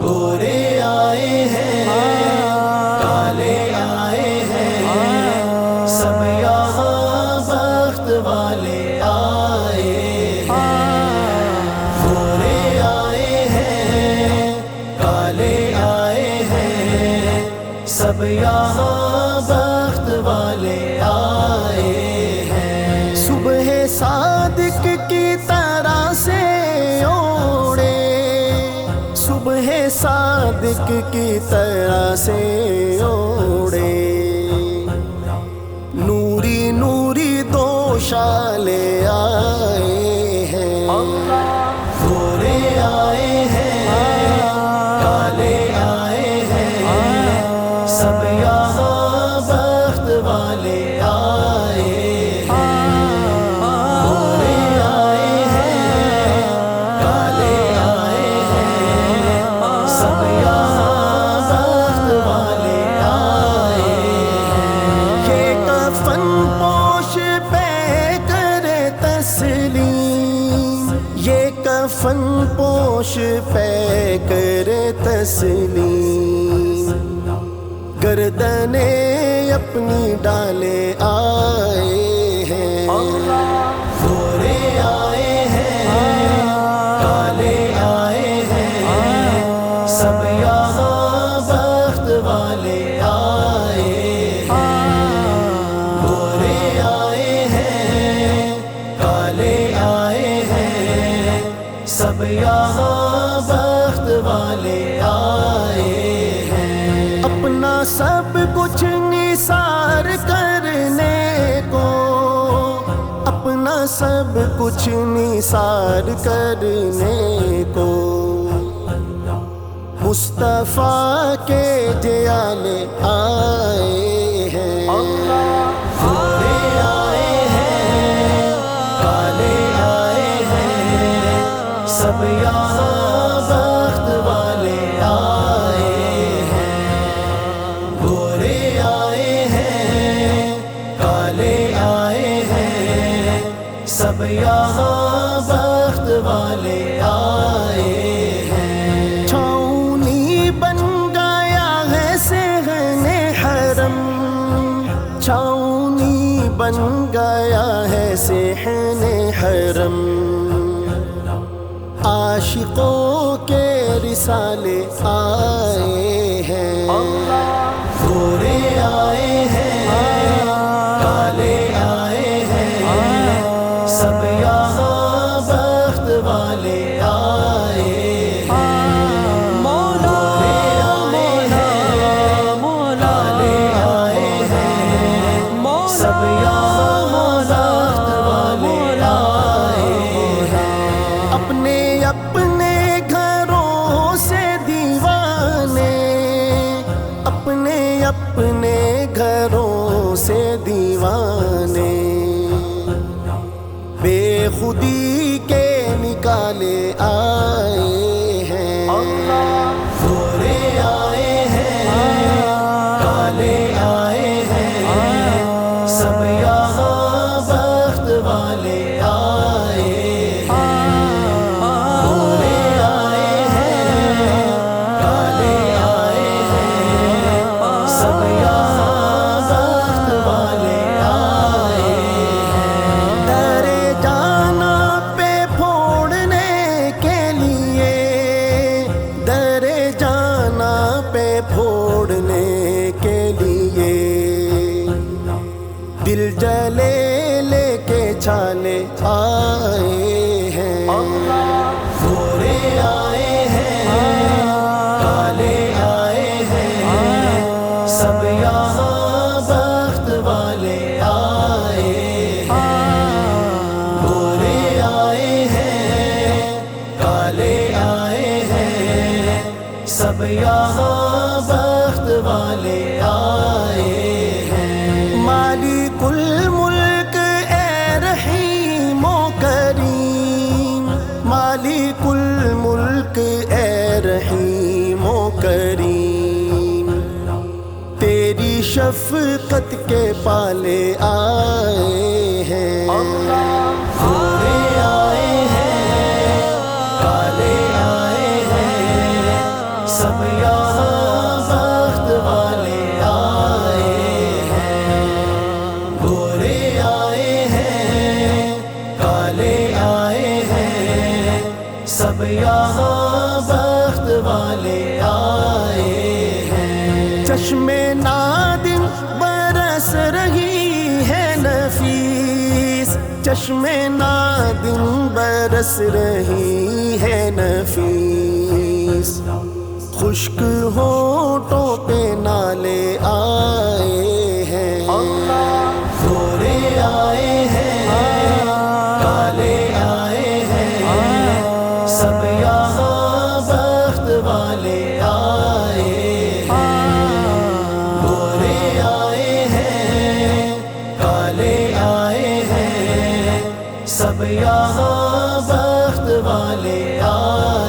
گورے آئے ہیں کالے آئے ہیں سب یہاں بخت والے آئے ہیں گورے آئے ہیں کالے آئے ہیں سب یہاں بخت والے آئے ہیں صبح صادق کی طرح سے اوڑے صبح صادق کی طرح سے اوڑے نوری نوری دو شالے آئے ہیں گورے آئے ہیں کالے آئے ہیں سب یہاں بخت والے آئے ہیں گورے آئے ہیں کالے آئے ہیں سب یہاں بخت والے آئے ہیں یہ کفن پوش پہ کرے تسلیم یہ کفن پوش پہ کرے تسلیم گردنیں اپنی ڈالے آئے ہیں گورے آئے ہیں کالے آئے ہیں سب یہاں بخت والے آئے ہیں گورے آئے ہیں کالے آئے ہیں سب یہاں بخت والے آئے ہیں اپنا سب کچھ نثار کرنے کو اپنا سب کچھ نثار کرنے کو مصطفیٰ کے جیالے آئے ہیں گورے آئے ہیں کالے آئے ہیں سب یہاں بخت والے آئے ہیں گورے آئے ہیں کالے آئے ہیں سب یہاں بخت والے آئے ہیں چھاؤنی بن گیا ہے صحن حرم چھاؤنی بن گیا ہے صحن حرم عاشقوں کے رسالے آئے ہیں گورے آئے ہیں کالے آئے ہیں سب یہاں بخت والے آئے ہیں گورے آئے ہیں کالے آئے ہیں سب یہاں بخت والے آئے ہیں اپنے اپنے گھروں سے دیوانے اپنے اپنے گھروں سے دیوانے بے خودی کے نکالے آئے ہیں گورے آئے ہیں کالے آئے ہیں سب یہاں بخت والے آئے ہیں گورے آئے ہیں کالے آئے ہیں سب یہاں بخت والے آئے ہیں درے جانا پہ پھوڑنے کے لیے درے جانا پہ پھوڑنے کے لیے دل جلے لے کے چھالے آئے ہیں گورے آئے ہیں کالے آئے ہیں سب یہاں بخت والے آئے ہیں گورے آئے ہیں کالے آئے ہیں سب یہاں بخت والے آئے ہیں مالک الملک اے رحیم و کریم مالک الملک اے رحیم و کریم شفقت کے پالے آئے ہیں، گورے آئے ہیں، کالے آئے ہیں، سب یہاں بخت والے آئے ہیں، گورے آئے ہیں، کالے آئے ہیں، سب یہاں بخت والے آئے ہیں۔ چشم نادم برس رہی ہے نفیس، چشم نادم برس رہی ہے نفیس، خشک ہونٹوں پہ نالے آئے ہیں، گورے آئے ہیں، کالے آئے ہیں، سب یہاں بخت والے آئے ہیں، گورے آئے ہیں، کالے آئے ہیں، سب یہاں بخت والے آئے